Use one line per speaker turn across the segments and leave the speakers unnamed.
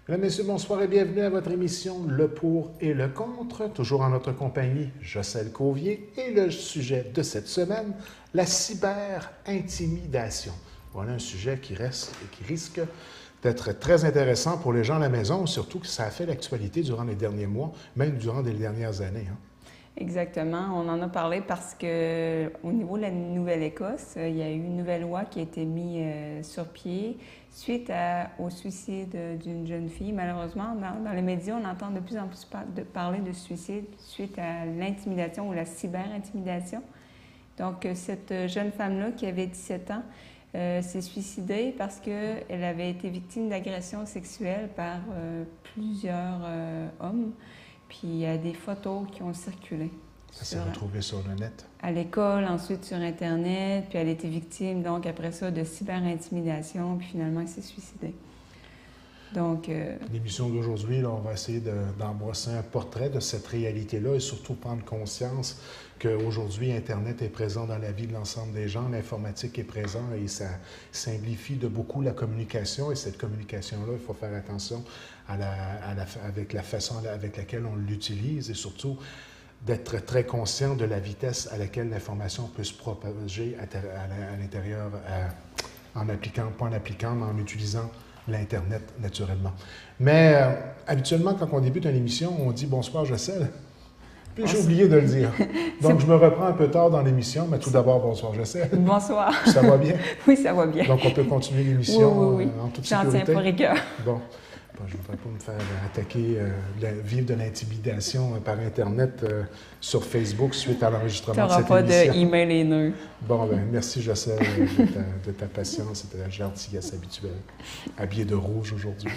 Mesdames, Messieurs, bonsoir et bienvenue à votre émission Le pour et le contre. Toujours en notre compagnie, Jocelyne Cauvier. Et le sujet de cette semaine, la cyber-intimidation. Voilà un sujet qui reste et qui risque d'être très intéressant pour les gens à la maison, surtout que ça a fait l'actualité durant les derniers mois, même durant les dernières années.
Exactement. On en a parlé parce que au niveau de la Nouvelle-Écosse, il y a eu une nouvelle loi qui a été mise sur pied suite au suicide d'une jeune fille. Malheureusement, dans les médias, on entend de plus en plus parler de suicide suite à l'intimidation ou la cyber-intimidation. Donc, cette jeune femme-là qui avait 17 ans s'est suicidée parce qu'elle avait été victime d'agressions sexuelles par plusieurs hommes. Puis il y a des photos qui ont circulé.
Ça s'est retrouvé sur le net.
À l'école, ensuite sur Internet, puis elle a été victime, donc après ça, de cyber-intimidation, puis finalement, elle s'est suicidée. Donc...
L'émission d'aujourd'hui, on va essayer d'embrasser un portrait de cette réalité-là et surtout prendre conscience qu'aujourd'hui, Internet est présent dans la vie de l'ensemble des gens, l'informatique est présente et ça simplifie de beaucoup la communication. Et cette communication-là, il faut faire attention avec la façon avec laquelle on l'utilise et surtout d'être très conscient de la vitesse à laquelle l'information peut se propager à l'intérieur, en appliquant, pas en appliquant, mais en utilisant l'Internet, naturellement. Mais habituellement, quand on débute une émission, on dit « Bonsoir, Jocelyne ». Puis j'ai oublié de le dire. Donc, je me reprends un peu tard dans l'émission, mais tout d'abord, bonsoir, Jocelyne.
Bonsoir.
Ça va bien?
Oui, ça va bien.
Donc, on peut continuer l'émission
oui.
En toute sécurité?
J'en tiens pas rigueur.
Bon. Je ne voudrais pas me faire attaquer, vivre de l'intimidation par Internet sur Facebook suite à l'enregistrement de cette émission.
Tu n'auras pas d'email haineux.
Bon, ben merci, Jocelyne, de ta patience et de ta gentillesse habituelle. Habillée de rouge aujourd'hui.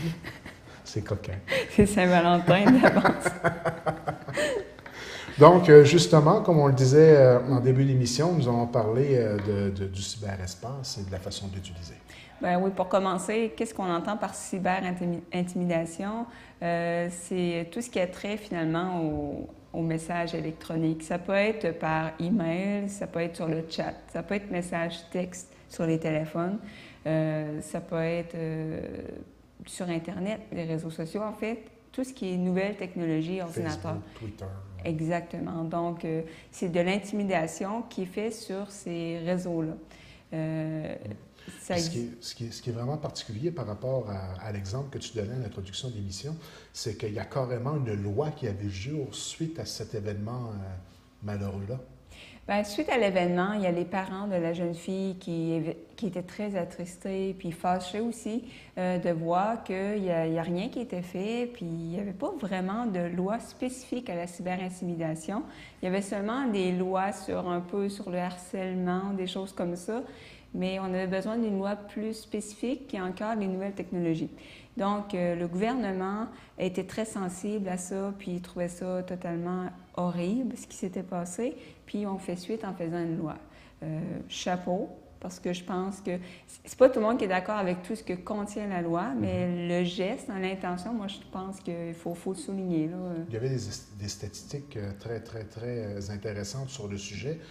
C'est coquin.
C'est Saint-Valentin d'avance.
Donc, justement, comme on le disait en début d'émission, nous allons parler du cyberespace et de la façon d'utiliser.
Ben oui, pour commencer, qu'est-ce qu'on entend par cyber-intimidation? C'est tout ce qui a trait finalement au message électronique. Ça peut être par email, ça peut être sur le chat, ça peut être message texte sur les téléphones, ça peut être sur Internet, les réseaux sociaux, en fait, tout ce qui est nouvelles technologies, ordinateur.
Facebook, Twitter.
Exactement. Donc, c'est de l'intimidation qui est fait sur ces réseaux-là.
Ce qui est vraiment particulier par rapport à l'exemple que tu donnais à l'introduction de l'émission, c'est qu'il y a carrément une loi qui a vu le jour suite à cet événement malheureux-là.
Bien, suite à l'événement, il y a les parents de la jeune fille qui étaient très attristés puis fâchés aussi de voir qu'il n'y a rien qui était fait, puis il n'y avait pas vraiment de loi spécifique à la cyber-intimidation. Il y avait seulement des lois un peu sur le harcèlement, des choses comme ça, mais on avait besoin d'une loi plus spécifique qui encadre les nouvelles technologies. Donc, le gouvernement était très sensible à ça, puis il trouvait ça totalement horrible, ce qui s'était passé, puis on fait suite en faisant une loi. Chapeau, parce que je pense que c'est pas tout le monde qui est d'accord avec tout ce que contient la loi, mais le geste, l'intention, moi, je pense qu'il faut le souligner. Là.
Il y avait des statistiques très, très, très intéressantes sur le sujet.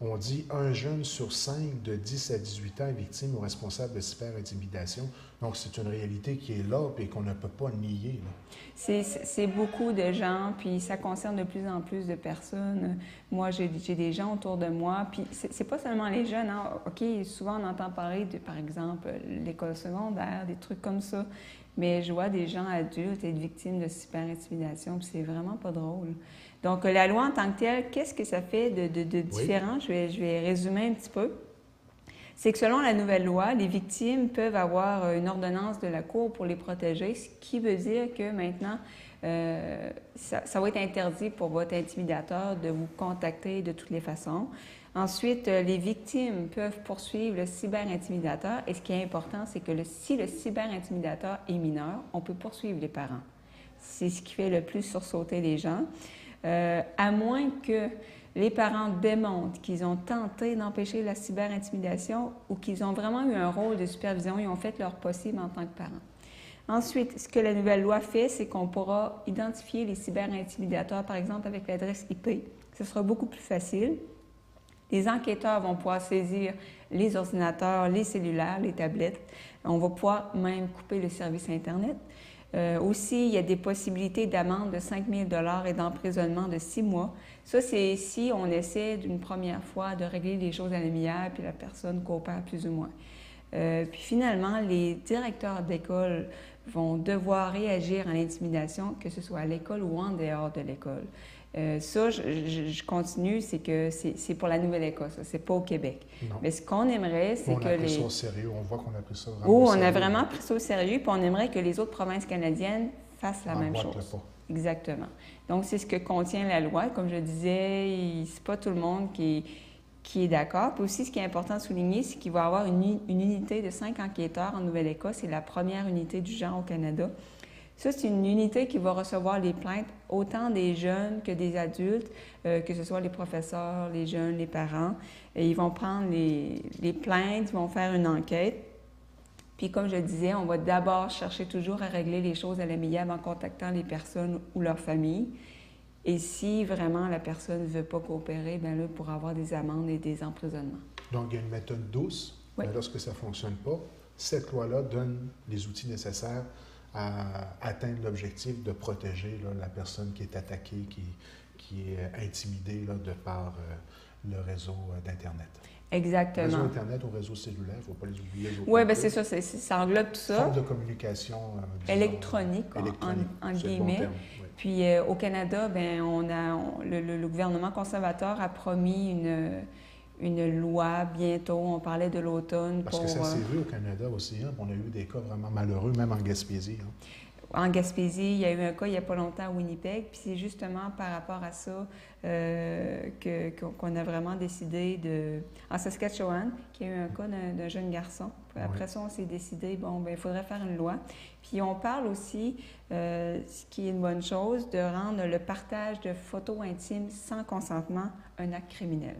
On dit 1 jeune sur 5 de 10 à 18 ans est victime ou responsable de cyber-intimidation. Donc, c'est une réalité qui est là et qu'on ne peut pas nier.
C'est beaucoup de gens, puis ça concerne de plus en plus de personnes. Moi, j'ai des gens autour de moi, puis c'est pas seulement les jeunes. Hein. OK, souvent on entend parler de, par exemple, l'école secondaire, des trucs comme ça. Mais je vois des gens adultes être victimes de cyber-intimidation, puis c'est vraiment pas drôle. Donc, la loi en tant que telle, qu'est-ce que ça fait de différent? Oui. Je vais résumer un petit peu. C'est que selon la nouvelle loi, les victimes peuvent avoir une ordonnance de la Cour pour les protéger, ce qui veut dire que maintenant, ça va être interdit pour votre intimidateur de vous contacter de toutes les façons. Ensuite, les victimes peuvent poursuivre le cyber-intimidateur et ce qui est important, c'est que si le cyber-intimidateur est mineur, on peut poursuivre les parents. C'est ce qui fait le plus sursauter les gens. À moins que les parents démontrent qu'ils ont tenté d'empêcher la cyber-intimidation ou qu'ils ont vraiment eu un rôle de supervision, ils ont fait leur possible en tant que parents. Ensuite, ce que la nouvelle loi fait, c'est qu'on pourra identifier les cyber-intimidateurs, par exemple, avec l'adresse IP. Ce sera beaucoup plus facile. Les enquêteurs vont pouvoir saisir les ordinateurs, les cellulaires, les tablettes. On va pouvoir même couper le service Internet. Aussi, il y a des possibilités d'amende de 5 000 $ et d'emprisonnement de 6 mois. Ça, c'est si on essaie d'une première fois de régler les choses à l'amiable, puis la personne coopère plus ou moins. Puis finalement, les directeurs d'école vont devoir réagir à l'intimidation, que ce soit à l'école ou en dehors de l'école. Ça, je continue, c'est que c'est pour la Nouvelle-Écosse, c'est pas au Québec.
Non.
Mais ce qu'on aimerait, c'est que
on a pris ça au sérieux, on voit qu'on a pris ça vraiment au sérieux.
On a vraiment pris ça au sérieux, puis on aimerait que les autres provinces canadiennes fassent la même chose.
Le pas.
Exactement. Donc, c'est ce que contient la loi. Comme je disais, c'est pas tout le monde qui est d'accord. Puis aussi, ce qui est important de souligner, c'est qu'il va y avoir une unité de 5 enquêteurs en Nouvelle-Écosse. C'est la première unité du genre au Canada. Ça, c'est une unité qui va recevoir les plaintes autant des jeunes que des adultes, que ce soit les professeurs, les jeunes, les parents. Et ils vont prendre les plaintes, ils vont faire une enquête. Puis, comme je disais, on va d'abord chercher toujours à régler les choses à l'amiable en contactant les personnes ou leurs familles. Et si vraiment la personne ne veut pas coopérer, bien là, pour avoir des amendes et des emprisonnements.
Donc, il y a une méthode douce,
oui.
Mais lorsque ça ne fonctionne pas, cette loi-là donne les outils nécessaires à atteindre l'objectif de protéger là, la personne qui est attaquée, qui est intimidée là, de par le réseau d'Internet.
Exactement.
Réseau Internet ou réseau cellulaire, il ne faut pas les oublier.
Oui, bien c'est ça, ça englobe tout ça.
Forme de communication
électronique, en guillemets.
Bon terme, oui.
Puis au Canada, bien, le gouvernement conservateur a promis une loi bientôt. On parlait de l'automne.
Parce que ça s'est vu au Canada aussi. Hein? On a eu des cas vraiment malheureux, même en Gaspésie. Hein?
En Gaspésie, il y a eu un cas il n'y a pas longtemps à Winnipeg. Puis c'est justement par rapport à ça qu'on a vraiment décidé en Saskatchewan, qu'il y a eu un cas d'un jeune garçon. Après ça, on s'est décidé, il faudrait faire une loi. Puis on parle aussi, ce qui est une bonne chose, de rendre le partage de photos intimes sans consentement un acte criminel.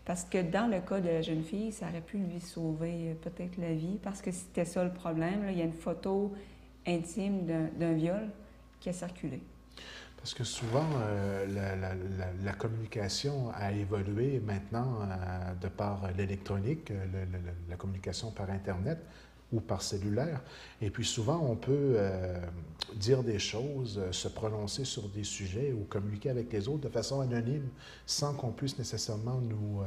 Parce que dans le cas de la jeune fille, ça aurait pu lui sauver peut-être la vie, parce que c'était ça le problème. Là. Il y a une photo intime d'un viol qui a circulé.
Parce que souvent, la communication a évolué maintenant de par l'électronique, la communication par Internet ou par cellulaire. Et puis souvent, on peut dire des choses, se prononcer sur des sujets ou communiquer avec les autres de façon anonyme sans qu'on puisse nécessairement nous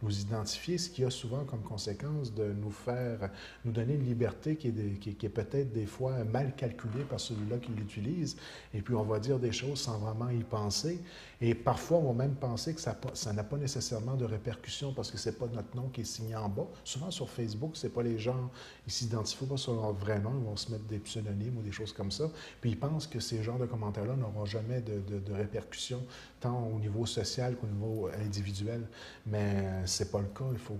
identifier, ce qui a souvent comme conséquence de nous donner une liberté qui est peut-être des fois mal calculée par celui-là qui l'utilise. Et puis on va dire des choses sans vraiment y penser. Et parfois, on va même penser que ça n'a pas nécessairement de répercussions parce que c'est pas notre nom qui est signé en bas. Souvent sur Facebook, c'est pas les gens, ils s'identifient pas sur leur vrai nom, ils vont se mettre des pseudonymes ou des choses comme ça. Puis ils pensent que ces genres de commentaires-là n'auront jamais de répercussions, tant au niveau social qu'au niveau individuel. Mais c'est pas le cas. Il faut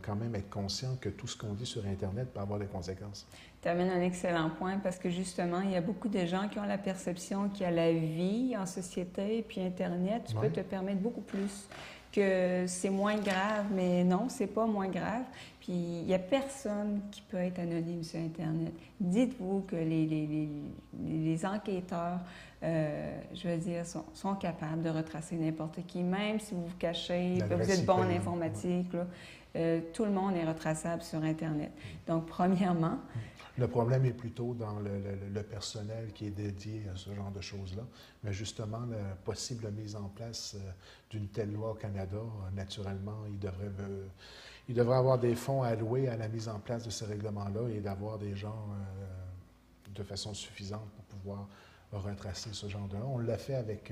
quand même être conscient que tout ce qu'on dit sur Internet peut avoir des conséquences.
Tu amènes un excellent point parce que justement, il y a beaucoup de gens qui ont la perception qu'il y a la vie en société, puis Internet, tu peux te permettre beaucoup plus, que c'est moins grave, mais non, c'est pas moins grave. Puis il n'y a personne qui peut être anonyme sur Internet. Dites-vous que les enquêteurs, je veux dire, sont capables de retracer n'importe qui, même si vous vous cachez, vous êtes bon en informatique, là, tout le monde est retraçable sur Internet. Donc, premièrement...
Le problème est plutôt dans le personnel qui est dédié à ce genre de choses-là. Mais justement, la possible mise en place d'une telle loi au Canada, naturellement, il devrait avoir des fonds alloués à la mise en place de ces règlements-là et d'avoir des gens de façon suffisante pour pouvoir retracer ce genre de... On l'a fait avec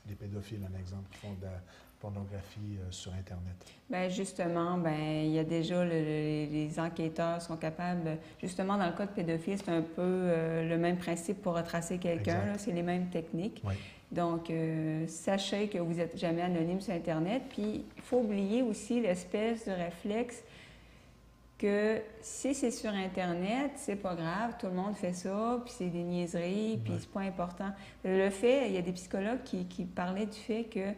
les pédophiles, un exemple, qui font de la pornographie sur Internet.
Bien, justement, il y a déjà les enquêteurs sont capables, justement, dans le cas de pédophile, c'est un peu le même principe pour retracer quelqu'un, c'est les mêmes techniques.
Oui.
Donc, sachez que vous n'êtes jamais anonyme sur Internet. Puis, il faut oublier aussi l'espèce de réflexe que si c'est sur Internet, c'est pas grave, tout le monde fait ça, puis c'est des niaiseries, puis c'est pas important. Le fait, il y a des psychologues qui parlaient du fait que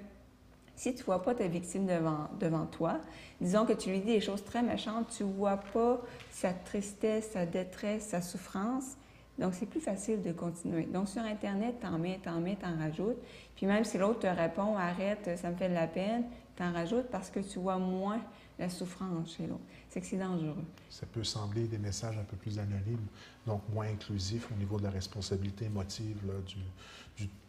si tu ne vois pas ta victime devant toi, disons que tu lui dis des choses très méchantes, tu ne vois pas sa tristesse, sa détresse, sa souffrance, donc c'est plus facile de continuer. Donc sur Internet, t'en mets, t'en rajoutes. Puis même si l'autre te répond « arrête, ça me fait de la peine », t'en rajoutes parce que tu vois moins la souffrance chez l'autre. C'est que c'est dangereux.
Ça peut sembler des messages un peu plus anonymes, donc moins inclusifs au niveau de la responsabilité émotive là,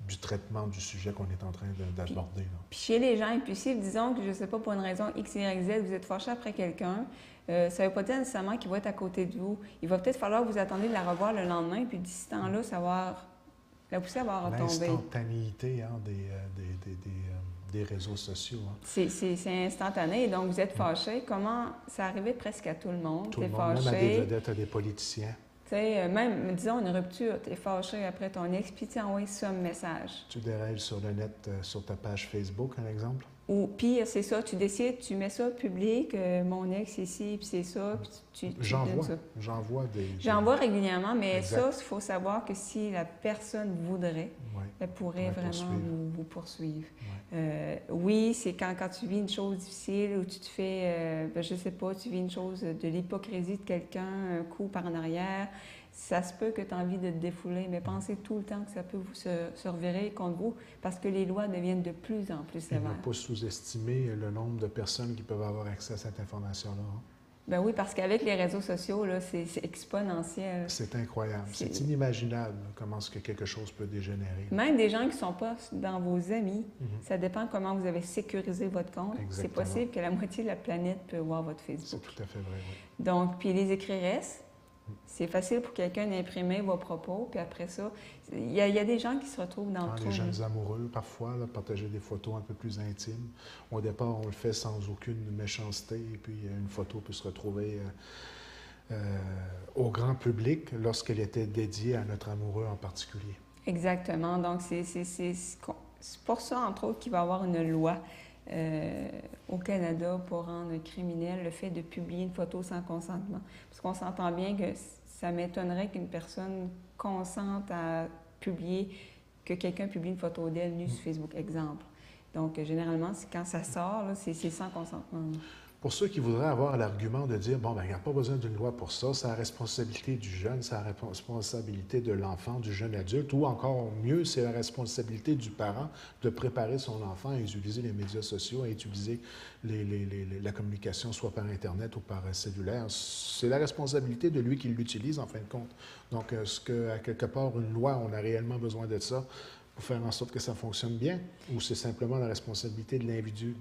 du traitement du sujet qu'on est en train d'aborder.
Puis chez les gens impulsifs, disons que, je ne sais pas, pour une raison X, Y, Z, vous êtes fâché après quelqu'un, ça ne veut pas dire nécessairement qu'il va être à côté de vous. Il va peut-être falloir que vous attendiez de la revoir le lendemain, puis d'ici ce temps-là, savoir la pousser à voir retomber.
L'instantanéité des réseaux sociaux. Hein.
C'est instantané. Donc, vous êtes fâché. Comment ça arrivait presque à tout le monde?
Tout le monde, même à des vedettes, à des politiciens.
Tu sais, même, disons, une rupture, tu es fâché après ton ex, puis tu envoies ça un message.
Tu dérègles sur le net, sur ta page Facebook, un exemple?
Ou pire, c'est ça, tu décides, tu mets ça public, mon ex ici, puis c'est ça, puis
J'en vois des...
J'en vois régulièrement, mais
exact.
ça, il faut savoir que si la personne voudrait, elle pourrait vraiment vous poursuivre. Oui, c'est quand tu vis une chose difficile ou tu te fais, je sais pas, tu vis une chose de l'hypocrisie de quelqu'un, un coup par en arrière, ça se peut que tu as envie de te défouler, mais pensez tout le temps que ça peut se revirer contre vous parce que les lois deviennent de plus en plus sévères.
Il ne faut pas sous-estimer le nombre de personnes qui peuvent avoir accès à cette information-là. Hein?
Ben oui, parce qu'avec les réseaux sociaux, là, c'est exponentiel.
C'est incroyable. C'est inimaginable comment est-ce que quelque chose peut dégénérer.
Même des gens qui ne sont pas dans vos amis, ça dépend comment vous avez sécurisé votre compte. C'est possible que la moitié de la planète peut voir votre Facebook.
C'est tout à fait vrai, oui.
Donc, puis les écrits restent. C'est facile pour quelqu'un d'imprimer vos propos, puis après ça, il y a des gens qui se retrouvent dans le trou.
Les jeunes amoureux, parfois, là, partager des photos un peu plus intimes. Au départ, on le fait sans aucune méchanceté, et puis une photo peut se retrouver au grand public lorsqu'elle était dédiée à notre amoureux en particulier.
Exactement. Donc, c'est pour ça, entre autres, qu'il va y avoir une loi au Canada pour rendre criminel le fait de publier une photo sans consentement. Parce qu'on s'entend bien que ça m'étonnerait qu'une personne consente à publier, que quelqu'un publie une photo d'elle nue sur Facebook, exemple. Donc, généralement, quand ça sort, c'est sans consentement.
Pour ceux qui voudraient avoir l'argument de dire, bon, ben, il n'y a pas besoin d'une loi pour ça, c'est la responsabilité du jeune, c'est la responsabilité de l'enfant, du jeune adulte, ou encore mieux, c'est la responsabilité du parent de préparer son enfant à utiliser les médias sociaux, à utiliser la communication soit par Internet ou par cellulaire. C'est la responsabilité de lui qui l'utilise, en fin de compte. Donc, est-ce qu'à quelque part, une loi, on a réellement besoin de ça pour faire en sorte que ça fonctionne bien, ou c'est simplement la responsabilité de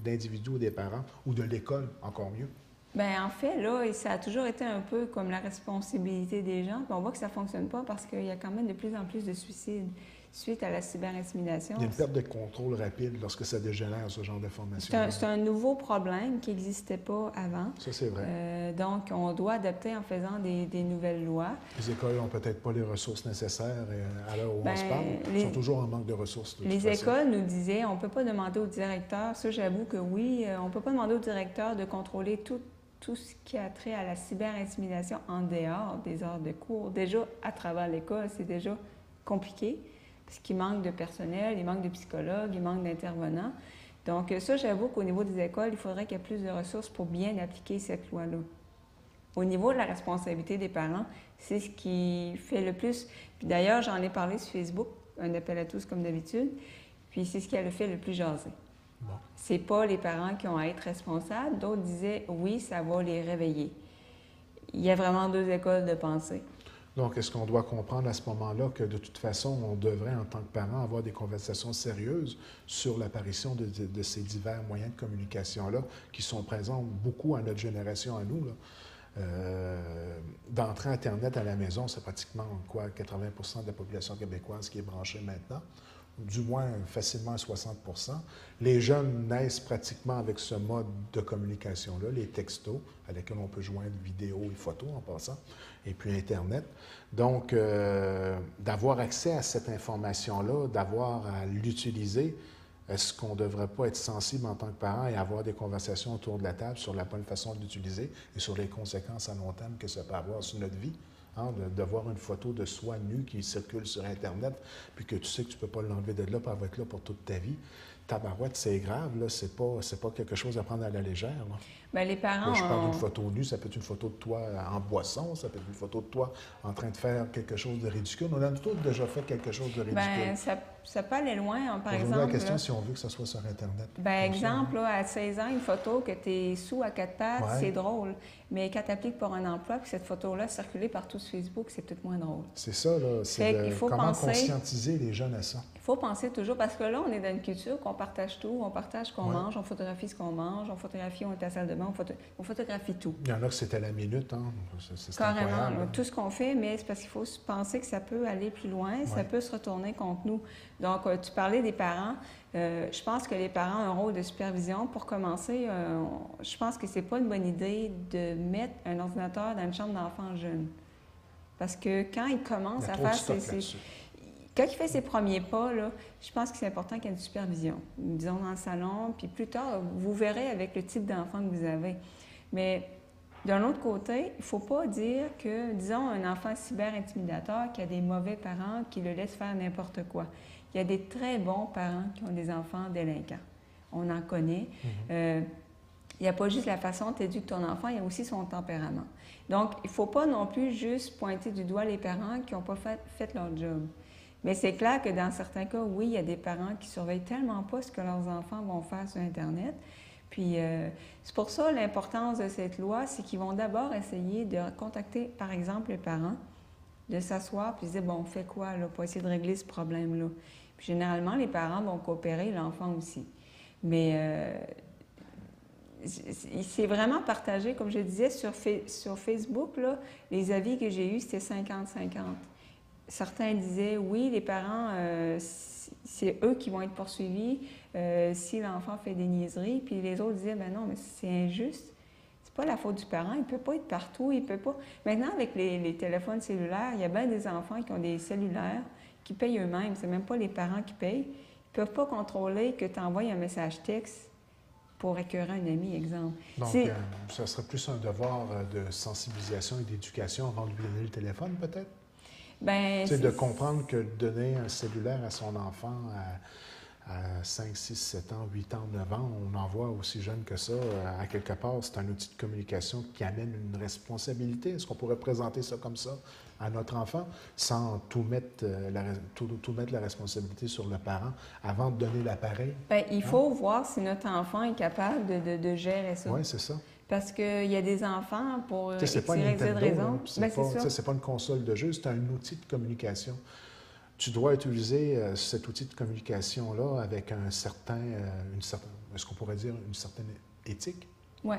l'individu ou des parents, ou de l'école, encore mieux?
Bien, en fait, là, ça a toujours été un peu comme la responsabilité des gens, puis on voit que ça ne fonctionne pas parce qu'il y a quand même de plus en plus de suicides suite à la cyberintimidation.
Il y a une perte de contrôle rapide lorsque ça dégénère, ce genre d'information.
C'est un nouveau problème qui n'existait pas avant.
Ça, c'est vrai.
Donc, on doit adapter en faisant des nouvelles lois.
Les écoles n'ont peut-être pas les ressources nécessaires à l'heure où on se parle. Ils sont toujours en manque de ressources.
Les écoles nous disaient, on ne peut pas demander au directeur, ça j'avoue que oui, on ne peut pas demander au directeur de contrôler tout ce qui a trait à la cyberintimidation en dehors des heures de cours. Déjà, à travers l'école, c'est déjà compliqué. Parce qu'il manque de personnel, il manque de psychologues, il manque d'intervenants. Donc ça, j'avoue qu'au niveau des écoles, il faudrait qu'il y ait plus de ressources pour bien appliquer cette loi-là. Au niveau de la responsabilité des parents, c'est ce qui fait le plus. Puis d'ailleurs, j'en ai parlé sur Facebook, un appel à tous comme d'habitude, puis c'est ce qui a le fait le plus jaser. Bon. C'est pas les parents qui ont à être responsables. D'autres disaient, oui, ça va les réveiller. Il y a vraiment deux écoles de pensée.
Donc, est-ce qu'on doit comprendre à ce moment-là que, de toute façon, on devrait, en tant que parent, avoir des conversations sérieuses sur l'apparition de ces divers moyens de communication-là qui sont présents beaucoup à notre génération, à nous, là. D'entrer Internet à la maison, c'est pratiquement, 80 de la population québécoise qui est branchée maintenant, du moins facilement à 60 %. Les jeunes naissent pratiquement avec ce mode de communication-là, les textos, à lesquels on peut joindre vidéos et photos en passant, et puis Internet. Donc, d'avoir accès à cette information-là, d'avoir à l'utiliser, est-ce qu'on ne devrait pas être sensible en tant que parent et avoir des conversations autour de la table sur la bonne façon de l'utiliser et sur les conséquences à long terme que ça peut avoir sur notre vie? Hein, de voir une photo de soi nu qui circule sur Internet, puis que tu sais que tu ne peux pas l'enlever de là, puis elle va être là pour toute ta vie. Tabarouette, c'est grave, là. C'est pas quelque chose à prendre à la légère, là.
Bien, les parents...
Là, je parle d'une photo nue, ça peut être une photo de toi en boisson, ça peut être une photo de toi en train de faire quelque chose de ridicule. On a tous déjà fait quelque chose de ridicule.
Bien, peut aller loin. Par
Aujourd'hui,
exemple,
la question,
là,
si on veut que ça soit sur Internet.
exemple, là, à 16 ans, une photo que tu es sous à quatre pattes,
Ouais.
c'est drôle. Mais quand tu appliques pour un emploi, puis cette photo-là circulée partout sur Facebook, c'est peut-être moins drôle.
C'est ça, là.
Fait qu'il faut
comment
penser-
conscientiser les jeunes à ça.
Il faut penser toujours, parce que là, on est dans une culture qu'on partage tout, on partage ce qu'on
Ouais.
mange, on photographie ce qu'on mange, on photographie, on est à la salle de bain, on photographie tout.
Il y en a que c'était la minute, hein. C'est
Carrément,
incroyable.
là, tout ce qu'on fait, mais c'est parce qu'il faut penser que ça peut aller plus loin, ça
Ouais.
peut se retourner contre nous. Donc, tu parlais des parents. Je pense que les parents ont un rôle de supervision. Pour commencer, je pense que c'est pas une bonne idée de mettre un ordinateur dans une chambre d'enfant jeune. Parce que quand il commence
Il y a
à
trop de
faire
stock là-dessus.
Quand il fait ses premiers pas, là, je pense que c'est important qu'il y ait une supervision. Disons dans le salon, puis plus tard, vous verrez avec le type d'enfant que vous avez. Mais d'un autre côté, il ne faut pas dire que, disons, un enfant cyber-intimidateur qui a des mauvais parents qui le laissent faire n'importe quoi. Il y a des très bons parents qui ont des enfants délinquants. On en connaît. Il n'y a pas juste la façon dont tu éduques ton enfant, il y a aussi son tempérament. Donc, il ne faut pas non plus juste pointer du doigt les parents qui n'ont pas fait leur job. Mais c'est clair que dans certains cas, oui, il y a des parents qui surveillent tellement pas ce que leurs enfants vont faire sur Internet. Puis, c'est pour ça l'importance de cette loi, c'est qu'ils vont d'abord essayer de contacter, par exemple, les parents, de s'asseoir puis de dire, bon, on fait quoi là, pour essayer de régler ce problème-là. Puis, généralement, les parents vont coopérer, l'enfant aussi. Mais c'est vraiment partagé, comme je disais, sur Facebook, là, les avis que j'ai eus, c'était 50-50. Certains disaient, oui, les parents, c'est eux qui vont être poursuivis si l'enfant fait des niaiseries. Puis les autres disaient, ben non, mais c'est injuste. C'est pas la faute du parent. Il ne peut pas être partout. Il peut pas... Maintenant, avec les téléphones cellulaires, il y a bien des enfants qui ont des cellulaires qui payent eux-mêmes. C'est même pas les parents qui payent. Ils ne peuvent pas contrôler que tu envoies un message texte pour écœurer un ami, exemple.
Donc, ça serait plus un devoir de sensibilisation et d'éducation avant de lui donner le téléphone, peut-être?
Ben,
c'est de comprendre que donner un cellulaire à son enfant à 5, 6, 7 ans, 8 ans, 9 ans, on en voit aussi jeune que ça, à quelque part, c'est un outil de communication qui amène une responsabilité. Est-ce qu'on pourrait présenter ça comme ça à notre enfant sans tout mettre la responsabilité sur le parent avant de donner l'appareil?
Bien, il faut voir si notre enfant est capable de gérer ça.
Oui, c'est ça.
Parce qu'il y a des enfants pour
c'est pas une Nintendo,
raison.
C'est pas une console de jeu, c'est un outil de communication. Tu dois utiliser cet outil de communication-là avec une certaine, est-ce qu'on pourrait dire une certaine éthique?
Oui,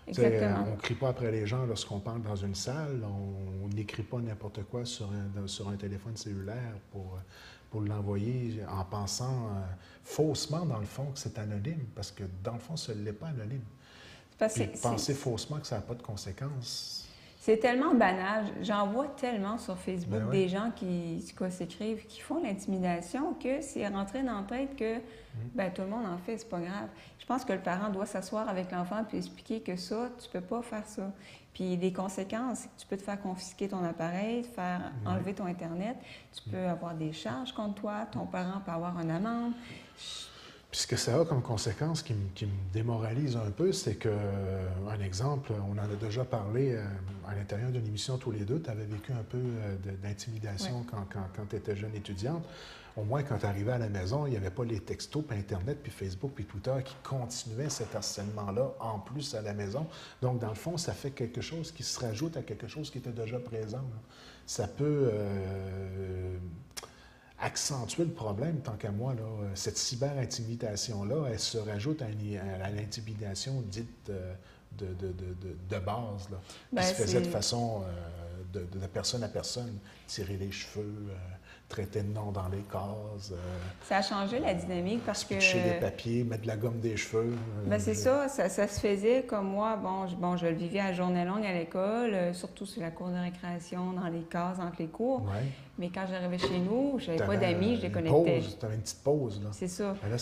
exactement.
On ne crie pas après les gens lorsqu'on parle dans une salle, on n'écrit pas n'importe quoi sur un téléphone cellulaire pour l'envoyer en pensant faussement, dans le fond, que c'est anonyme, parce que dans le fond, ce n'est pas anonyme. Penser faussement que ça n'a pas de conséquences.
C'est tellement banal. J'en vois tellement sur Facebook des gens qui s'écrivent, qui font l'intimidation, que c'est rentré dans la tête que tout le monde en fait, c'est pas grave. Je pense que le parent doit s'asseoir avec l'enfant puis expliquer que ça, tu peux pas faire ça. Puis les conséquences, c'est que tu peux te faire confisquer ton appareil, te faire enlever ton Internet, tu peux avoir des charges contre toi, ton parent peut avoir une amende.
Puis ce que ça a comme conséquence qui me démoralise un peu, c'est que, un exemple, on en a déjà parlé à l'intérieur d'une émission tous les deux, tu avais vécu un peu d'intimidation quand tu étais jeune étudiante. Au moins, quand tu arrivais à la maison, il n'y avait pas les textos, puis Internet, puis Facebook, puis Twitter qui continuaient cet harcèlement-là en plus à la maison. Donc, dans le fond, ça fait quelque chose qui se rajoute à quelque chose qui était déjà présent. Là. Ça peut... accentuer le problème, tant qu'à moi. Là, cette cyber-intimidation-là, elle se rajoute à l'intimidation dite de base, là, qui se faisait de façon de personne à personne, tirer les cheveux, traiter de nom dans les cases.
Ça a changé la dynamique parce que...
Pitcher les papiers, mettre de la gomme des cheveux.
C'est ça se faisait comme moi. Bon, je le vivais à journée longue à l'école, surtout sur la cour de récréation, dans les cases, entre les cours.
Ouais.
Mais quand j'arrivais chez nous, je n'avais pas d'amis, je les connectais.
Tu avais une petite pause. Là.
C'est ça.
Mais là,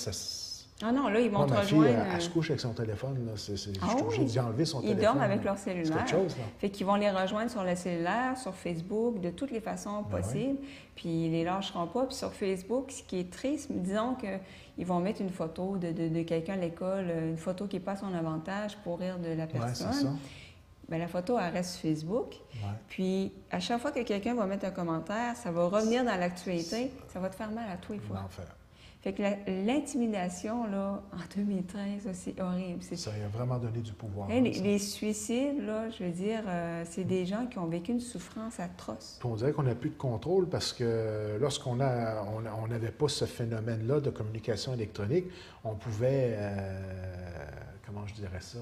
Ah non, là, ils vont te
ma
rejoindre.
fille, elle se couche avec son téléphone. Là. Je suis obligée d'y enlever son téléphone.
Ils dorment avec leur cellulaire.
C'est quelque chose, là.
Fait qu'ils vont les rejoindre sur le cellulaire, sur Facebook, de toutes les façons possibles. Puis ils les lâcheront pas. Puis sur Facebook, ce qui est triste, disons qu'ils vont mettre une photo de quelqu'un à l'école, une photo qui n'est pas à son avantage pour rire de la personne.
Ouais, c'est ça.
bien, la photo, elle reste sur Facebook.
Ouais.
Puis, à chaque fois que quelqu'un va mettre un commentaire, ça va revenir dans l'actualité. Ça va te faire mal à tous les fois.
L'enfer.
Fait que l'intimidation, là, en 2013, là, c'est horrible.
Ça a vraiment donné du pouvoir.
Hey, les suicides, là, je veux dire, c'est des gens qui ont vécu une souffrance atroce.
Puis on dirait qu'on n'a plus de contrôle parce que lorsqu'on n'avait pas ce phénomène-là de communication électronique, on pouvait, comment je dirais ça,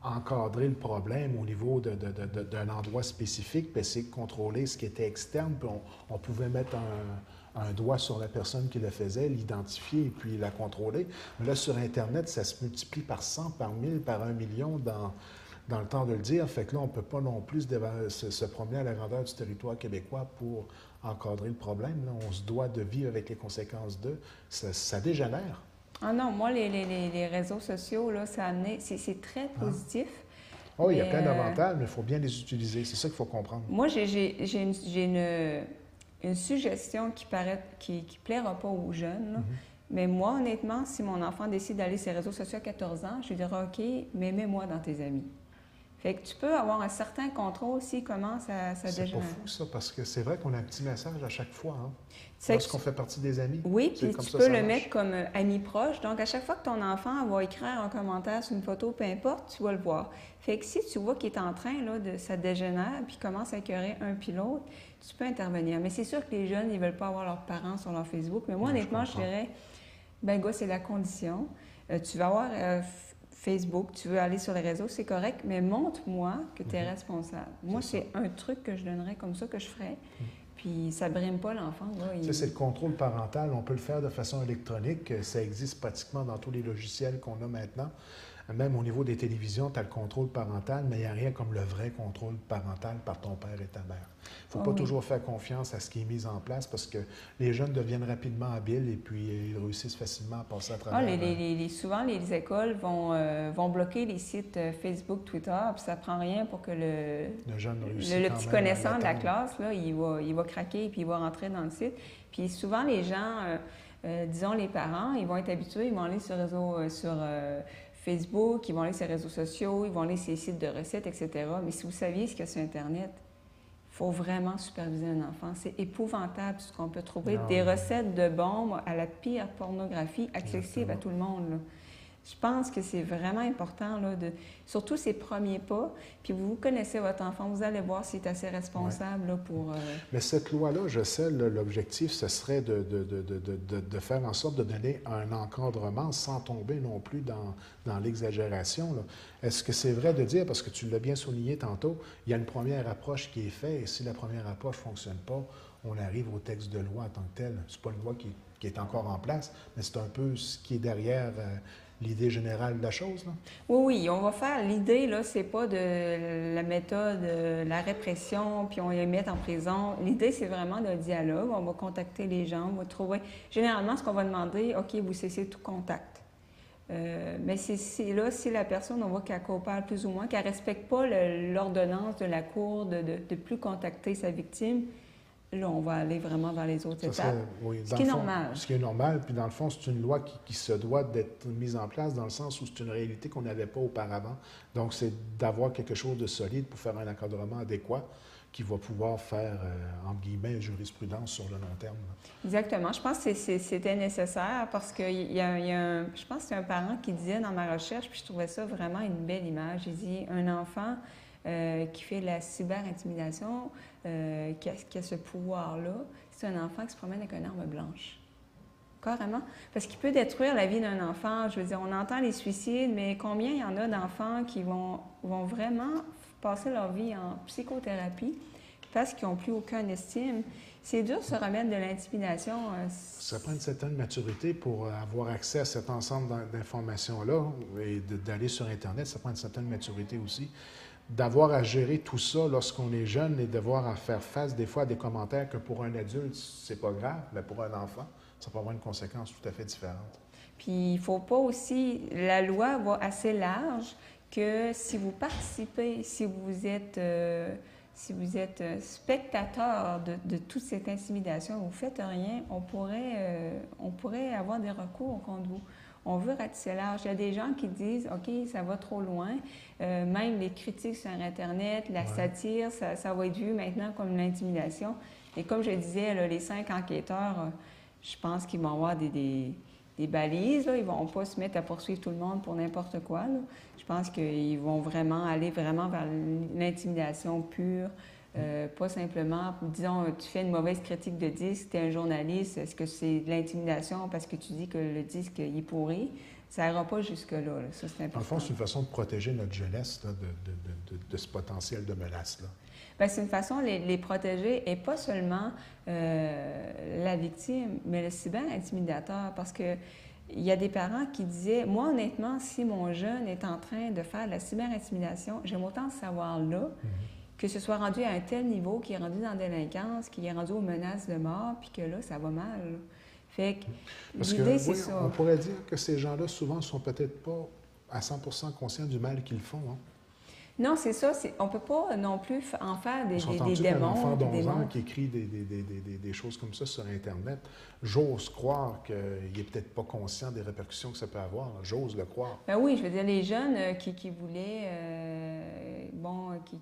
encadrer le problème au niveau d'un endroit spécifique, puis essayer de contrôler ce qui était externe, puis on pouvait mettre un doigt sur la personne qui le faisait, l'identifier et puis la contrôler. Mais là, sur Internet, ça se multiplie par 100, par 1000, par 1 million dans le temps de le dire. Fait que là, on ne peut pas non plus se promener à la grandeur du territoire québécois pour encadrer le problème. Là, on se doit de vivre avec les conséquences ça dégénère.
Ah non, moi, les réseaux sociaux, là, ça a amené... C'est très positif.
Oh, il y a plein d'avantages, mais il faut bien les utiliser. C'est ça qu'il faut comprendre.
Moi, j'ai une suggestion qui plaira pas aux jeunes. Là. Mais moi, honnêtement, si mon enfant décide d'aller sur les réseaux sociaux à 14 ans, je lui dirais, OK, mais mets-moi dans tes amis. Fait que tu peux avoir un certain contrôle s'il commence à dégénérer.
C'est pas fou, ça, parce que c'est vrai qu'on a un petit message à chaque fois. Hein?
C'est
lorsqu'on fait partie des amis.
Oui, puis tu peux le mettre comme ami proche. Donc, à chaque fois que ton enfant va écrire un commentaire sur une photo, peu importe, tu vas le voir. Fait que si tu vois qu'il est en train, là, ça dégénère, puis commence à écœurer un puis l'autre, tu peux intervenir. Mais c'est sûr que les jeunes, ils veulent pas avoir leurs parents sur leur Facebook. Mais moi, honnêtement, je dirais, ben gars, c'est la condition. Tu vas avoir Facebook, tu veux aller sur les réseaux, c'est correct, mais montre-moi que tu es responsable. Moi, c'est un truc que je donnerais comme ça, que je ferais. Puis ça ne brime pas l'enfant.
C'est le contrôle parental. On peut le faire de façon électronique. Ça existe pratiquement dans tous les logiciels qu'on a maintenant. Même au niveau des télévisions, tu as le contrôle parental, mais il n'y a rien comme le vrai contrôle parental par ton père et ta mère. Il ne faut pas toujours faire confiance à ce qui est mis en place parce que les jeunes deviennent rapidement habiles et puis ils réussissent facilement à passer à travers.
Souvent, les écoles vont bloquer les sites Facebook, Twitter, puis ça ne prend rien pour que le
jeune
le petit connaissant de la classe, là, il va craquer et puis il va rentrer dans le site. Puis souvent, les gens, disons les parents, ils vont être habitués, ils vont aller sur Facebook, ils vont aller sur les réseaux sociaux, ils vont aller sur les sites de recettes, etc. Mais si vous saviez ce qu'il y a sur Internet, il faut vraiment superviser un enfant. C'est épouvantable ce qu'on peut trouver. Des recettes de bombes à la pire pornographie accessible à tout le monde. Là. Je pense que c'est vraiment important, là, surtout ces premiers pas. Puis vous connaissez votre enfant, vous allez voir s'il est assez responsable là, pour...
Mais cette loi-là, je sais, l'objectif, ce serait de faire en sorte de donner un encadrement sans tomber non plus dans l'exagération. Est-ce que c'est vrai de dire, parce que tu l'as bien souligné tantôt, il y a une première approche qui est faite, et si la première approche ne fonctionne pas, on arrive au texte de loi en tant que tel. Ce n'est pas une loi qui est encore en place, mais c'est un peu ce qui est derrière... l'idée générale de la chose, là?
Oui, on va faire... L'idée, là, c'est pas de la méthode, la répression, puis on les met en prison. L'idée, c'est vraiment d'un dialogue. On va contacter les gens, on va trouver... Généralement, ce qu'on va demander, OK, vous cessez tout contact. Mais c'est là, si la personne, on voit qu'elle coopère plus ou moins, qu'elle ne respecte pas l'ordonnance de la Cour de plus contacter sa victime, là, on va aller vraiment vers les autres étapes. Ce qui est normal.
Ce qui est normal. Puis, dans le fond, c'est une loi qui se doit d'être mise en place dans le sens où c'est une réalité qu'on n'avait pas auparavant. Donc, c'est d'avoir quelque chose de solide pour faire un encadrement adéquat qui va pouvoir faire, entre guillemets, jurisprudence sur le long terme.
Exactement. Je pense que c'était nécessaire parce que je pense que c'est un parent qui disait dans ma recherche, puis je trouvais ça vraiment une belle image. Il dit, un enfant qui fait de la cyber-intimidation, qui a ce pouvoir-là, c'est un enfant qui se promène avec une arme blanche. Carrément. Parce qu'il peut détruire la vie d'un enfant. Je veux dire, on entend les suicides, mais combien il y en a d'enfants qui vont vraiment passer leur vie en psychothérapie parce qu'ils n'ont plus aucune estime? C'est dur de se remettre de l'intimidation.
Ça prend une certaine maturité pour avoir accès à cet ensemble d'informations-là et d'aller sur Internet. Ça prend une certaine maturité aussi. D'avoir à gérer tout ça lorsqu'on est jeune et devoir à faire face des fois à des commentaires que pour un adulte, c'est pas grave, mais pour un enfant, ça peut avoir une conséquence tout à fait différente.
Puis il ne faut pas aussi... La loi va assez large que si vous participez, si vous êtes spectateur de toute cette intimidation, vous ne faites rien, on pourrait avoir des recours contre vous. On veut ratisser large. Il y a des gens qui disent, OK, ça va trop loin. Même les critiques sur Internet, la satire, ça va être vu maintenant comme l'intimidation. Et comme je disais, là, les 5 enquêteurs, je pense qu'ils vont avoir des balises. Là. Ils ne vont pas se mettre à poursuivre tout le monde pour n'importe quoi. Là. Je pense qu'ils vont vraiment aller vers l'intimidation pure. Pas simplement, disons, tu fais une mauvaise critique de disque, tu es un journaliste, est-ce que c'est de l'intimidation parce que tu dis que le disque il est pourri? Ça n'ira pas jusque-là. Là. Ça, c'est important.
En fond, c'est une façon de protéger notre jeunesse là, de ce potentiel de menace-là.
Bien, c'est une façon de les protéger et pas seulement la victime, mais le cyber-intimidateur. Parce que il y a des parents qui disaient, moi, honnêtement, si mon jeune est en train de faire de la cyber-intimidation, j'aime autant le savoir là, que ce soit rendu à un tel niveau, qu'il est rendu dans la délinquance, qu'il est rendu aux menaces de mort, puis que là, ça va mal. Là. Fait que l'idée, c'est ça.
On pourrait dire que ces gens-là, souvent, ne sont peut-être pas à 100% conscients du mal qu'ils font. Hein?
Non, c'est ça. On ne peut pas non plus en faire des démons.
Un enfant d'11 ans qui écrit des choses comme ça sur Internet, j'ose croire qu'il n'est peut-être pas conscient des répercussions que ça peut avoir. J'ose le croire.
Ben oui, je veux dire, les jeunes qui voulaient,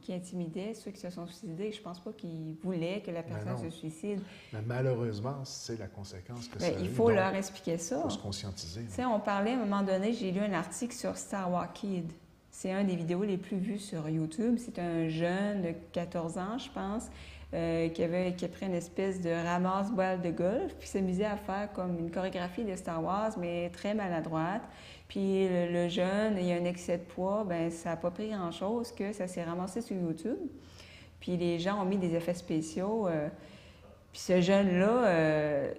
qui intimidaient ceux qui se sont suicidés, je ne pense pas qu'ils voulaient que la personne se suicide.
Mais malheureusement, c'est la conséquence que ça a.
Il faut leur expliquer ça.
Il faut se conscientiser.
Tu sais, on parlait à un moment donné, j'ai lu un article sur Star Wars Kid. C'est un des vidéos les plus vues sur YouTube. C'est un jeune de 14 ans, je pense, qui a pris une espèce de ramasse-balle de golf, puis s'amusait à faire comme une chorégraphie de Star Wars, mais très maladroite. Puis le jeune, il a un excès de poids, bien, ça n'a pas pris grand-chose, que ça s'est ramassé sur YouTube. Puis les gens ont mis des effets spéciaux. Puis ce jeune-là,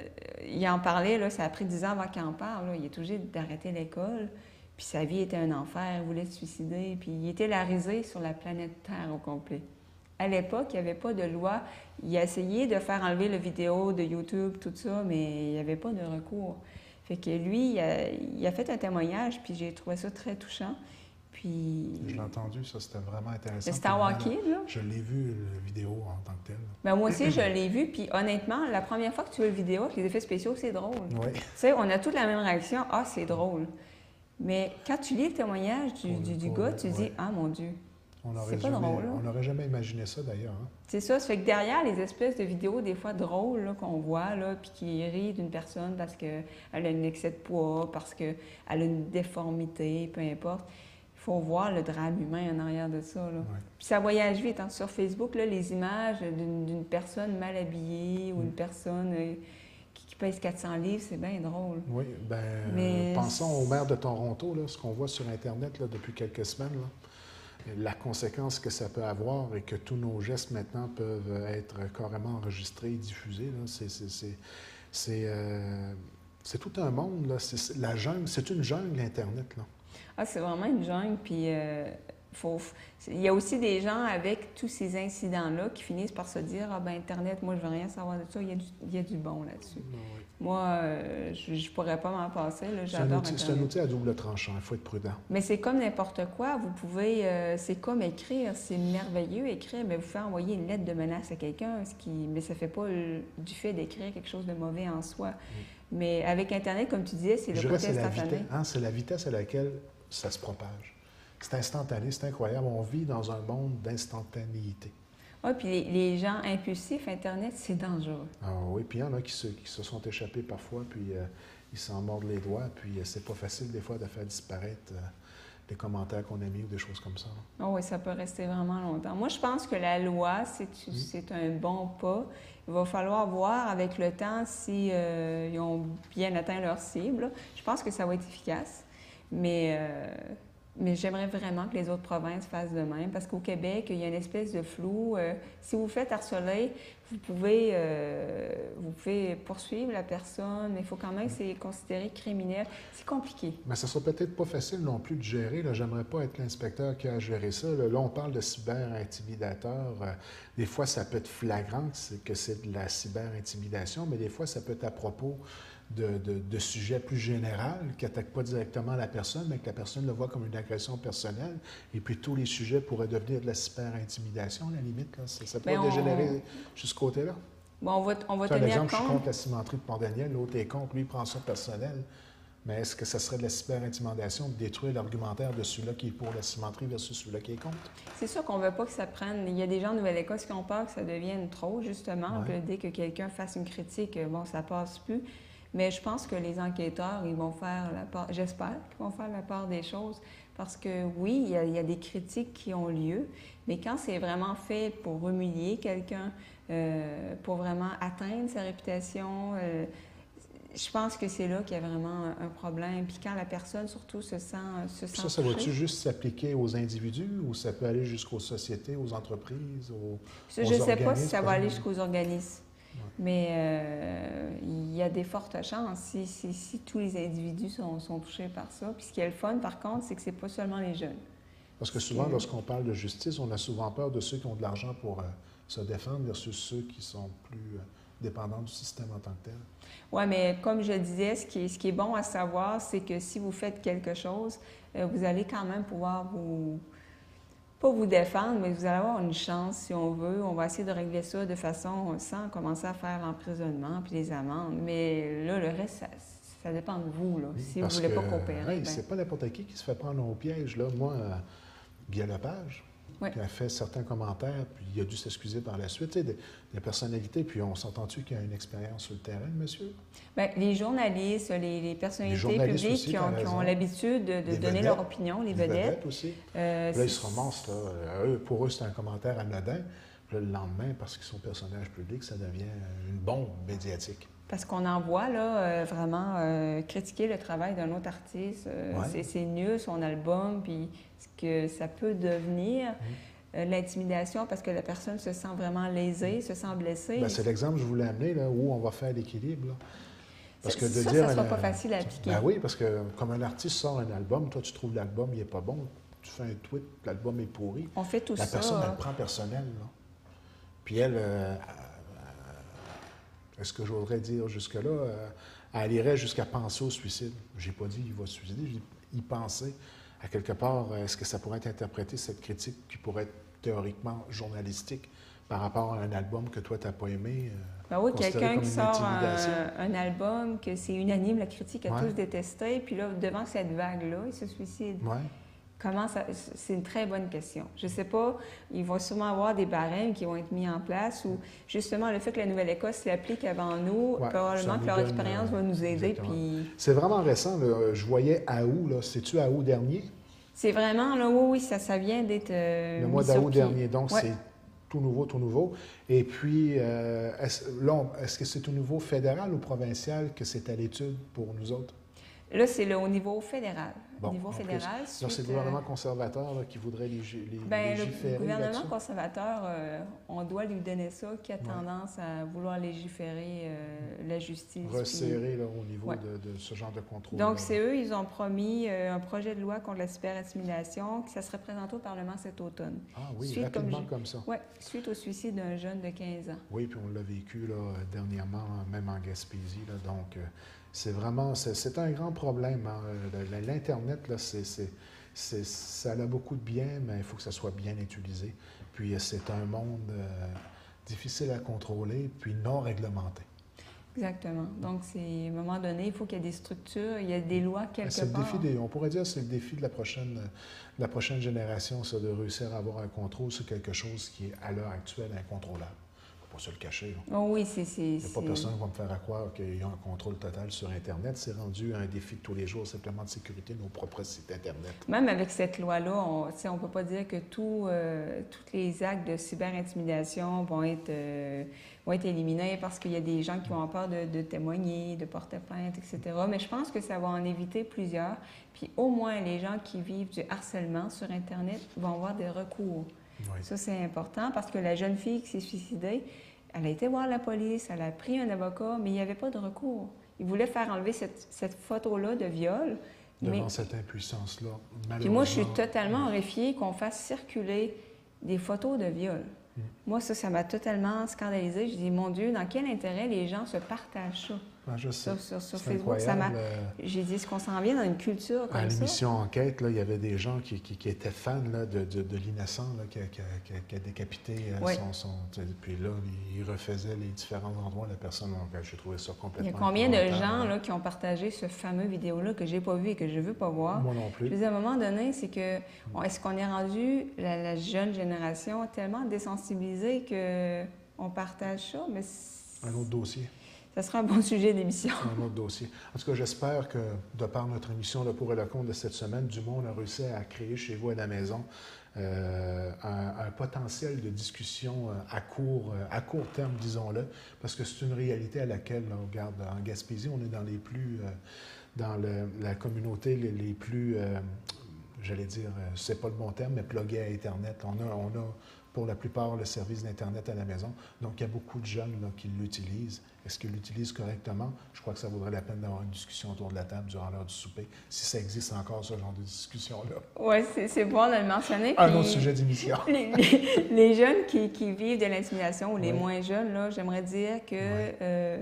il en parlait, là, ça a pris 10 ans avant qu'il en parle. Là. Il est obligé d'arrêter l'école. Puis sa vie était un enfer, il voulait se suicider, puis il était la risée sur la planète Terre au complet. À l'époque, il n'y avait pas de loi. Il a essayé de faire enlever la vidéo de YouTube, tout ça, mais il n'y avait pas de recours. Fait que lui, il a fait un témoignage, puis j'ai trouvé ça très touchant. Puis...
Je l'ai entendu, ça, c'était vraiment intéressant.
Le Star Wars Kid, là?
Je l'ai vu, la vidéo, en tant que telle.
Bien, moi aussi, je l'ai vu, puis honnêtement, la première fois que tu vois la vidéo avec les effets spéciaux, c'est drôle.
Oui.
Tu sais, on a toute la même réaction. Ah, c'est drôle. Mais quand tu lis le témoignage du gars, tu dis « Ah, mon Dieu, c'est pas drôle. »
On n'aurait jamais imaginé ça, d'ailleurs. Hein?
C'est ça. Ça fait que derrière les espèces de vidéos, des fois drôles, qu'on voit, là, puis qui rit d'une personne parce qu'elle a un excès de poids, parce qu'elle a une déformité, peu importe, il faut voir le drame humain en arrière de ça. Là.
Ouais.
Puis ça voyage vite. Hein? Sur Facebook, là, les images d'une personne mal habillée ou une personne... qui pèse 400 livres, c'est bien drôle.
Oui, bien, pensons au maire de Toronto, là, ce qu'on voit sur Internet là, depuis quelques semaines, là, la conséquence que ça peut avoir et que tous nos gestes maintenant peuvent être carrément enregistrés et diffusés. C'est tout un monde, là. La jungle, c'est une jungle, Internet. Là.
Ah, c'est vraiment une jungle, puis... Il y a aussi des gens avec tous ces incidents-là qui finissent par se dire « Ah ben Internet, moi je veux rien savoir de ça, il y a du bon là-dessus.
Oui. »
Moi, je ne pourrais pas m'en passer, là, j'adore Internet.
C'est un outil à double tranchant, il faut être prudent.
Mais c'est comme n'importe quoi, vous pouvez, c'est comme écrire, c'est merveilleux écrire, mais vous faites envoyer une lettre de menace à quelqu'un, mais ça ne fait pas du fait d'écrire quelque chose de mauvais en soi. Mais avec Internet, comme tu disais, c'est le côté instantané.
C'est la vitesse à laquelle ça se propage. C'est instantané, c'est incroyable. On vit dans un monde d'instantanéité.
Oui, puis les gens impulsifs, Internet, c'est dangereux.
Ah oui, puis il y en a qui se sont échappés parfois, puis ils s'en mordent les doigts, puis c'est pas facile des fois de faire disparaître les commentaires qu'on a mis ou des choses comme ça.
Oh oui, ça peut rester vraiment longtemps. Moi, je pense que la loi, c'est un bon pas. Il va falloir voir avec le temps si ils ont bien atteint leur cible. Je pense que ça va être efficace, mais j'aimerais vraiment que les autres provinces fassent de même, parce qu'au Québec, il y a une espèce de flou. Si vous faites harceler, vous pouvez poursuivre la personne, mais il faut quand même que c'est considéré criminel. C'est compliqué. Mais
ça ne sera peut-être pas facile non plus de gérer. J'aimerais pas être l'inspecteur qui a géré ça. Là, on parle de cyber-intimidateur. Des fois, ça peut être flagrant que c'est de la cyber-intimidation, mais des fois, ça peut être à propos de sujets plus généraux qui n'attaquent pas directement la personne, mais que la personne le voit comme une agression personnelle. Et puis, tous les sujets pourraient devenir de la cyber-intimidation, à la limite. Là. Ça pourrait dégénérer jusqu'à ce côté-là.
Bon, on va tenir
compte. Par exemple, je suis
compte.
contre la cimenterie de Pont-Daniel, l'autre est contre, lui, il prend ça personnel. Mais est-ce que ça serait de la cyberintimidation de détruire l'argumentaire de celui-là qui est pour la cimenterie versus celui-là qui est contre?
C'est sûr qu'on ne veut pas que ça prenne. Il y a des gens en Nouvelle-Écosse qui ont peur que ça devienne trop, justement.
Ouais.
Que dès que quelqu'un fasse une critique, bon, ça passe plus. Mais je pense que les enquêteurs, ils vont faire la part, j'espère qu'ils vont faire la part des choses. Parce que oui, il y a des critiques qui ont lieu, mais quand c'est vraiment fait pour humilier quelqu'un, pour vraiment atteindre sa réputation, je pense que c'est là qu'il y a vraiment un problème. Puis quand la personne, surtout, se sent
Ça
touchée.
va-tu juste s'appliquer aux individus ou ça peut aller jusqu'aux sociétés, aux entreprises, aux
Je ne sais pas si
organismes,
ça va
par
aller
exemple?
jusqu'aux organismes,
Ouais.
mais il y a des fortes chances si tous les individus sont touchés par ça. Puis ce qui est le fun, par contre, c'est que c'est pas seulement les jeunes.
Parce que souvent, lorsqu'on parle de justice, on a souvent peur de ceux qui ont de l'argent pour se défendre versus ceux qui sont plus dépendants du système en tant que tel.
Oui, mais comme je disais, ce qui est bon à savoir, c'est que si vous faites quelque chose, vous allez quand même pouvoir pas vous défendre, mais vous allez avoir une chance si on veut. On va essayer de régler ça de façon sans commencer à faire l'emprisonnement puis les amendes. Mais là, le reste, ça dépend de vous, là.
Oui,
Si vous ne
parce
voulez pas
que,
coopérer.
hey, c'est pas n'importe qui se fait prendre au piège. Là. Moi, Guy Lepage,
Oui.
qui a fait certains commentaires, puis il a dû s'excuser par la suite. Tu sais, des personnalités, puis on s'entend-tu qu'il y a une expérience sur le terrain, monsieur?
Bien, les journalistes, les personnalités
journalistes
publiques
aussi,
qui
t'as
ont
raison.
l'habitude de
Les
donner
vedettes.
leur opinion, les vedettes.
aussi.
euh,
Là, ils
c'est-
se ramassent, là. Pour eux, c'est un commentaire anodin. Puis là, le lendemain, parce qu'ils sont personnages publics, ça devient une bombe médiatique.
Parce qu'on en voit là, vraiment critiquer le travail d'un autre artiste.
Ouais.
C'est nul son album, puis ce que ça peut devenir. L'intimidation parce que la personne se sent vraiment lésée, se sent blessée.
Ben, c'est l'exemple que je voulais amener, là, où on va faire l'équilibre. Là. Parce que de
ça
dire
ne sera pas facile à appliquer.
Ben oui, parce que comme un artiste sort un album, toi, tu trouves l'album, il n'est pas bon. Tu fais un tweet, l'album est pourri.
On fait tout
La
ça.
personne, elle le prend personnel. Là. Puis elle, est-ce que j'oserais dire jusque-là, elle irait jusqu'à penser au suicide. J'ai pas dit qu'il va se suicider, j'ai dit y penser. À quelque part, est-ce que ça pourrait être interprété, cette critique qui pourrait être théoriquement journalistique par rapport à un album que toi, tu n'as pas aimé?
Ben oui,
considéré
quelqu'un
comme
qui
une
sort
intimidation?
un album, que c'est unanime, la critique a
Ouais.
tous détesté, puis là, devant cette vague-là, il se suicide.
Oui.
Comment ça... C'est une très bonne question. Je ne sais pas, il va sûrement avoir des barèmes qui vont être mis en place ou justement le fait que la Nouvelle-Écosse l'applique avant nous,
Ouais,
probablement
ça
que
nous
leur
donne,
expérience va nous aider.
exactement.
Puis
C'est vraiment récent. Là. Je voyais à août, là. C'est-tu à août dernier?
c'est vraiment, là, oui, ça vient d'être.
Le mois
mis sur
d'août
pied.
dernier. Donc,
Ouais.
c'est tout nouveau, tout nouveau. Et puis, est-ce que c'est tout nouveau fédéral ou provincial que c'est à l'étude pour nous autres?
Là, c'est au niveau fédéral.
Bon,
au niveau
en
fédéral.
plus.
suite,
Donc, c'est le gouvernement conservateur là, qui voudrait
ben,
légiférer
le gouvernement
là-dessus?
conservateur, on doit lui donner ça, qui a tendance à vouloir légiférer la justice. puis-
Resserrer là, au niveau
Ouais.
de ce genre de contrôle.
Donc, c'est eux, ils ont promis un projet de loi contre la cyberintimidation, qui ça serait présenté au Parlement cet automne.
Ah oui,
suite
rapidement comme ça.
Oui, suite au suicide d'un jeune de 15 ans.
Oui, puis on l'a vécu là, dernièrement, même en Gaspésie. Là, donc, c'est vraiment, c'est un grand problème. Hein. L'Internet, là, ça a beaucoup de bien, mais il faut que ça soit bien utilisé. Puis, c'est un monde difficile à contrôler, puis non réglementé.
Exactement. Donc, à un moment donné, il faut qu'il y ait des structures, il y a des lois quelque
C'est le
part.
défi on pourrait dire que c'est le défi de la prochaine génération, ça, de réussir à avoir un contrôle sur quelque chose qui est, à l'heure actuelle, incontrôlable. On ne va pas se le cacher. Là.
Oh oui,
Il n'y a pas personne qui va me faire croire qu'il y a un contrôle total sur Internet. C'est rendu un défi de tous les jours, simplement de sécurité de nos propres sites Internet.
Même avec cette loi-là, on ne peut pas dire que tous les actes de cyberintimidation vont être éliminés parce qu'il y a des gens qui vont avoir peur de témoigner, de porter plainte, etc. Mais je pense que ça va en éviter plusieurs. Puis au moins, les gens qui vivent du harcèlement sur Internet vont avoir des recours.
Oui.
Ça, c'est important parce que la jeune fille qui s'est suicidée, elle a été voir la police, elle a pris un avocat, mais il n'y avait pas de recours. Ils voulaient faire enlever cette photo-là de viol.
Devant cette impuissance-là, malheureusement...
Puis moi, je suis totalement horrifiée qu'on fasse circuler des photos de viol. Moi, ça m'a totalement scandalisée. Je dis, mon Dieu, dans quel intérêt les gens se partagent ça?
Je sais.
Sur Facebook. Ça m'a... J'ai dit, est-ce qu'on s'en vient dans une culture comme ça?
À l'émission Enquête, là, il y avait des gens qui étaient fans là, de l'innocent qui a décapité son... Puis là, il refaisait les différents endroits de la personne. Donc, j'ai trouvé ça complètement...
Il y a combien de gens là, qui ont partagé ce fameux vidéo-là que j'ai pas vu et que je veux pas voir?
Moi non plus.
Je veux dire, à un moment donné, c'est que... Est-ce qu'on est rendu, la jeune génération, tellement désensibilisée qu'on partage ça? Mais
un autre dossier.
Ça sera un bon sujet d'émission.
Un autre dossier. En tout cas, j'espère que, de par notre émission Le Pour et le Contre de cette semaine, du moins, on a réussi à créer chez vous à la maison un potentiel de discussion à court terme, disons-le, parce que c'est une réalité à laquelle, on regarde, en Gaspésie, on est dans les plus... dans la communauté les plus... j'allais dire, c'est pas le bon terme, mais plugués à Internet. On a pour la plupart le service d'Internet à la maison. Donc, il y a beaucoup de jeunes là, qui l'utilisent. Est-ce qu'ils l'utilisent correctement? Je crois que ça vaudrait la peine d'avoir une discussion autour de la table durant l'heure du souper, si ça existe encore, ce genre de discussion-là.
Oui, c'est bon de le mentionner.
Un autre sujet d'émission.
Les jeunes qui vivent de l'intimidation ou les moins jeunes, là, j'aimerais dire que...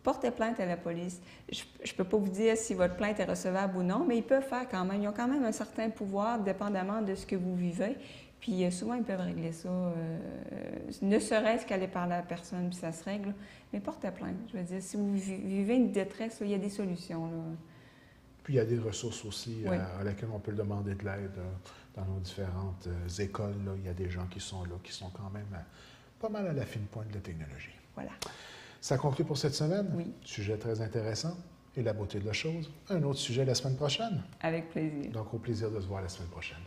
portez plainte à la police. Je ne peux pas vous dire si votre plainte est recevable ou non, mais ils peuvent faire quand même. Ils ont quand même un certain pouvoir, dépendamment de ce que vous vivez. Puis souvent, ils peuvent régler ça, ne serait-ce qu'aller parler à la personne, puis ça se règle. Mais portez plainte. Je veux dire, si vous vivez une détresse, là, il y a des solutions. Là.
Puis il y a des ressources aussi à laquelle on peut demander de l'aide dans nos différentes écoles. Là. Il y a des gens qui sont là, qui sont quand même pas mal à la fine pointe de la technologie.
Voilà.
Ça conclut pour cette semaine.
Oui.
Sujet très intéressant. Et la beauté de la chose. Un autre sujet la semaine prochaine.
Avec plaisir.
Donc, au plaisir de se voir la semaine prochaine.